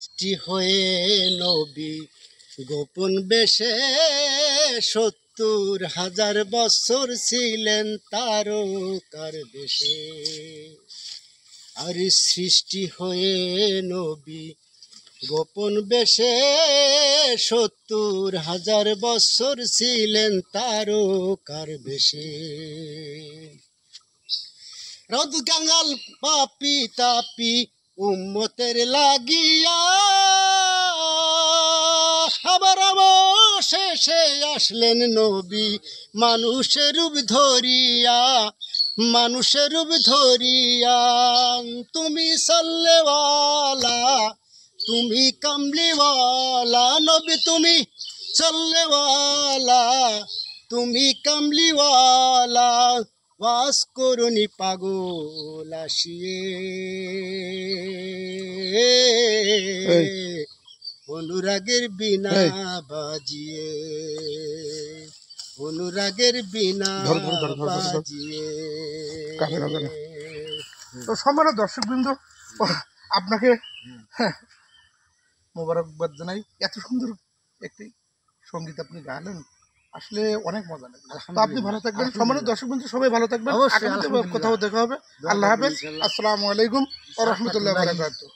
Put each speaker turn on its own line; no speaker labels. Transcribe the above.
সৃষ্টি হয়ে নবী গোপন বেশে ৭০,০০০ বছর ছিলেন তারকার বেশে। আর সৃষ্টি হয়ে নবী গোপন বেশে ৭০,০০০ বছর ছিলেন তারকার বেশে। রদ কাঙাল পাপি তাপি উম্মতের লাগিয়া আবার অবশেষে আসলেন নবী মানুষের রূপ ধরিয়া, মানুষের রূপ ধরিয়া। তুমি সাল্লেওয়ালা, তুমি কামলিওয়ালা নবী, তুমি সাল্লেওয়ালা, তুমি কামলিওয়ালা। ওয়াজ করুনি পাগল আসিয়ে, অনুরাগের বিনা বাজিয়ে, অনুরাগের বিনা বাজিয়ে।
তো সম্মানিত দর্শকবৃন্দ, আপনাকে মোবারকবাদ জানাই। এত সুন্দর একটি সঙ্গীত আপনি গাইলেন, আসলে অনেক মজা লাগলো। তো আপনি ভালো থাকবেন, সম্মানিত দর্শকবৃন্দ সবাই ভালো থাকবেন। আগামীতে কোথাও দেখা হবে। আল্লাহ হাফেজ, আসসালামু আলাইকুম ওয়া রাহমাতুল্লাহি ওয়া বারাকাতুহু।